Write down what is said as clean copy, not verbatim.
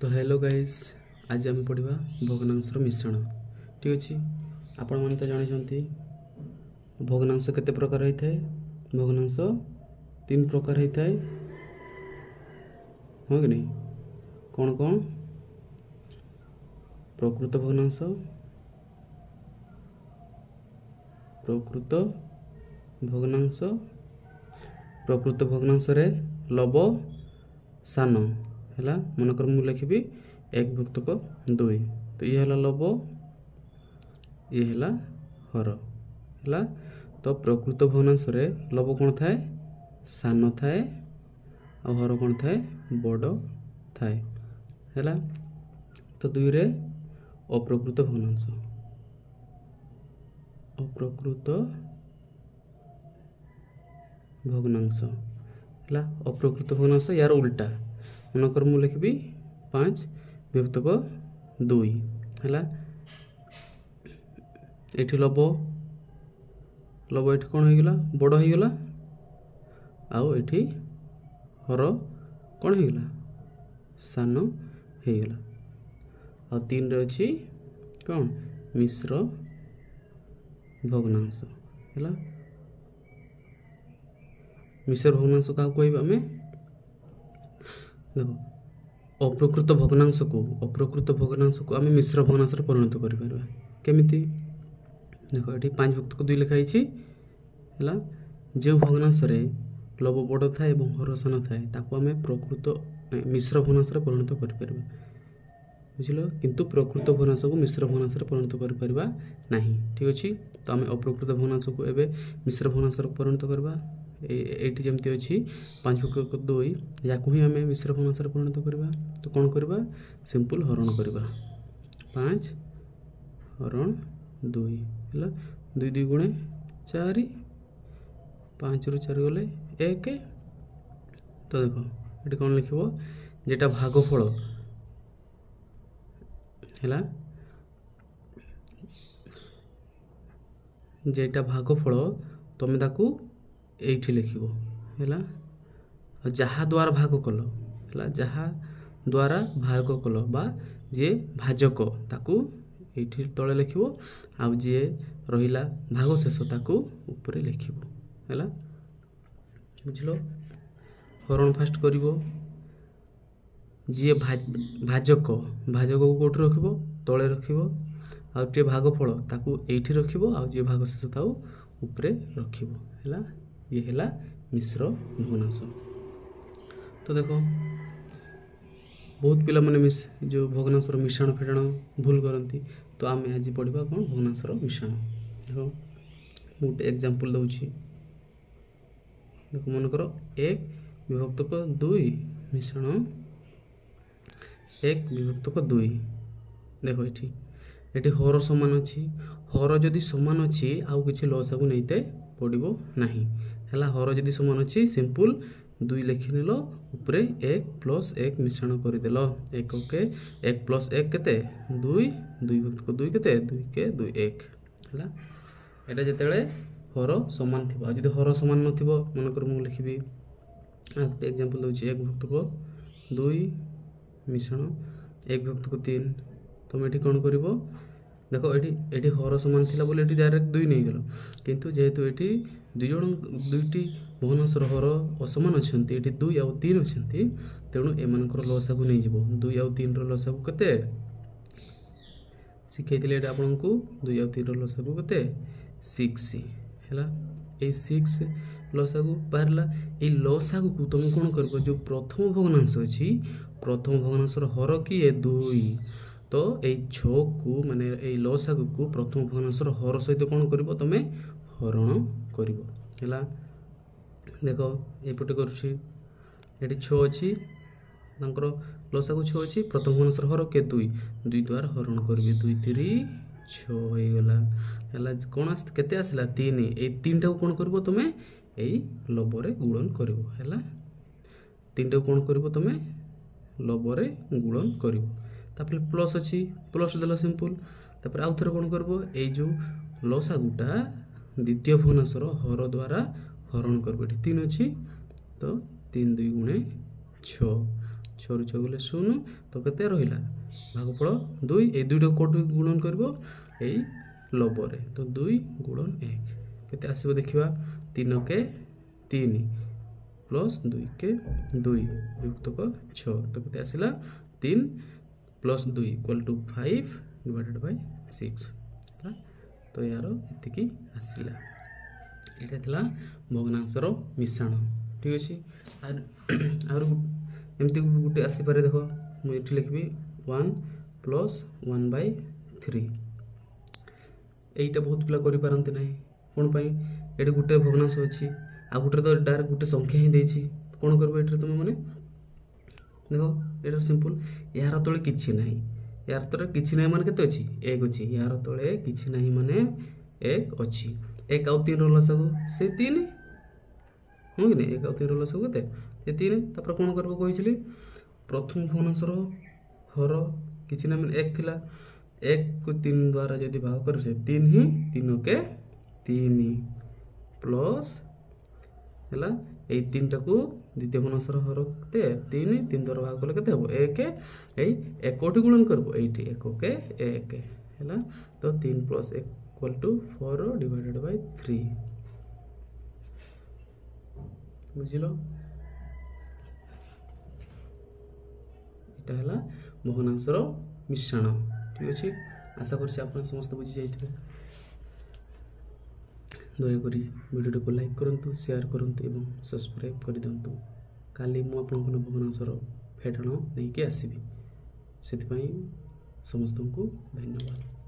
तो hello guys, आज आम पढ़ा भग्नांशर मिश्रण। ठीक अच्छे, आपण मैंने तो जानते भग्नांश केते प्रकार होता है। भग्नांश 3 प्रकार होता है, हाँ कि नहीं? कौन कौन? प्रकृत भग्नांश, प्रकृत भग्नांश, प्रकृत भग्नांश रे लव सान है। मनकर मु लिखी 1 भुक्तक 2, तो ये है लव, ये है हर है। तो प्रकृत भग्नांश रे लव कौन थाए? सान थाए, और हर कौन थाए? बड़ थाए है। तो 2 रे अप्रकृत भग्नांश, अप्रकृत भग्नांश है। अप्रकृत भग्नांश यार उल्टा, मनकर मु लिखी 5 विभक्तक 2 है। ये लव लव ये कौन होगा? बड़ होगा। आउ ये हर कौन होगा? सान होगा। आ 3 रे अच्छी कौन? मिश्र भग्नांश है। मिश्र भग्नांश क्या कह आम देखो, अप्रकृत भग्नांश को आम मिश्र भग्नांश परिणत करमी। देखो ये 5 भुक्तक 2 लिखाई है। जो भग्नांश लव बड़ थाए और हर सान थाए ताको आम प्रकृत मिश्र भग्नांश परिणत कर बुझल, किंतु प्रकृत भग्नांश को मिश्र भग्नांश परिणत कर नहीं। ठीक अच्छे, तो आम अप्रकृत भग्नांश को एवं मिश्र भग्नांश परिणत करवा। ये जमती अच्छी 5 भुक्तक 2 या ही आम मिश्र भग्नांश परिणत करवा। तो कौन करवा? सिंपल हरण करवा। 5 हरण 2 है। 2 2 गुणे 4, 5 रु 4 गले 1। तो देखो ये कौन लिख जेटा भागफल है, जेटा भागफल तुम ताकू ये लिख है। जहा द्वारा भाग कल है, जहा द्वारा भाग कल बा जे भाजक ताकू ये तले लिख, आउ जी रहा भाग शेष ताकू ऊपर लिख है। बुझल, हरण फास्ट कर जी भाजक को कौट रख तले रख, आउ भागफल ताकू ये रख, आउ जी भाग शेष ताऊ ऊपर रख है। ये है मिश्र भग्नांश। तो देखो बहुत पिला माने जो भग्नांशर मिश्रण फेटाण भूल करती, तो आम आज पढ़ा कौन? भग्नांशर मिश्रण। देखो गोटे एग्जांपल दूची। देखो मनकर 1 विभक्तक 2 मिश्रण 1 विभक्तक 2। देखो ये हर समान अच्छी, हर जदि समान अच्छी आउ किसी लसागु नहीं पड़ो ना है। हर जदि समान अच्छी सिंपल 2 लिखिनेल, ऊपर 1 + 1 मिश्रण करदेल। 1 के 1 + 1 केते 2, 2 भुक्तक 2 केते 2 के 2 1 है। यहाँ जिते हर समान थी, जब हर समान न मनकर मु लिखी गोटे एग्जांपल दूसरी। 1 भुक्तक 2 मिश्रण 1 भुक्तक 3। तुम ये कौन कर? देखो ये हर समान थिला बोले ये डायरेक्ट 2 नहीं गल, किंतु जेहेतु ये 2टी भग्नांशर हर असमान अच्छा, ये 2 और 3 अच्छा, तेणु एमनकर लसागु नहीं जीवो। 2 और 3 लसागु केते शिखाई आपन को? 2 और 3 लसागु केते 6 है। ये 6 लसागु बाहरला। ये लसागु को तुम कौन कर? जो प्रथम भग्नांश अच्छी, प्रथम भग्नांशर हर कि 2, तो ये 6 को माने ये लसागु को प्रथम भग्नांशर हर सहित कौन कर? तुम हरण कर है। देख एपटे करुँच ये 6 अच्छी, लसागु 6 अच्छी, प्रथम भग्नांशर हर के 2 द्वारा हरण करी। 2 3 6 होगला है। कौन केते आसला? 3। ये 3 टाक कौन कर? तुम यही लबरे गुणन कर है। 3 टाक कौन कर? तुम लबरे गुणन कर। प्लस अच्छी, प्लस देल सिंपल। तापर आउ थे कौन कर? ये जो लसागुटा द्वितीय भग्नांशर हर द्वारा हरण कर। 3 अच्छी, तो 3 2 गुणे 6, 6 ରୁ 6 गले 0 तो केते रहिला भागफल 2 ए दुइटा कोट गुणन करबो एई लबरे तो 2 गुणन 1 केते आसीबो देखिबा 3 के 3 प्लस 2 के 2 विभक्तक 6 तो केते आसिला 3 plus 2 equal to 5 divided by 6 तो यार एतिकी आसिला एटा थिला भग्नांशर मिश्रण ठीक अछि आर एमती गुटे आसी पारे देखो मु एठी लिखबी 1 प्लस 1 बाय 3 एटा बहुत पिला करि पारंती नै कोन पई एठी गुटे भग्नांश अछि आ गुटे तो डायरेक्ट गुटे संख्या ही देछि कोन करबो एठी तुम माने देखो एटा सिंपल यार तळे किछि नाही यार तळे किछि नाही माने केते अछि 1 अछि यार तळे किछि नाही माने 1 अछि 1 आउ 3 रो लसागु से 3 हो कि नै 1 आउ 3 रो लसागु केते से 3 तापर कोन करबो कहिसली प्रथम भग्नांशर हर किछि ना माने 1 थिला 1 को 3 द्वारा यदि भाग कर से 3 ही 3 के 3 प्लस हला ए 3 टाकू द्वितीय भग्नांशर हर केते 3 3 द्वारा भाग करले केते हबो 1 ए 1 कोटी गुणन करबो एठी 1 के 1 हला तो 3 plus 1 equal to 4 divided by 3 बुझिलो एटा हला भग्नांशर मिश्रण ठीक अछि आशा करछि आपण समस्त बुझि जाइथिबे दयाकोरी वीडियो को लाइक करंतु शेयर करंतु एवं सब्सक्राइब कर दियंतु काली मु आपन भग्नांशर फेडण नहीं के आसीबी सेति पई समस्त को धन्यवाद।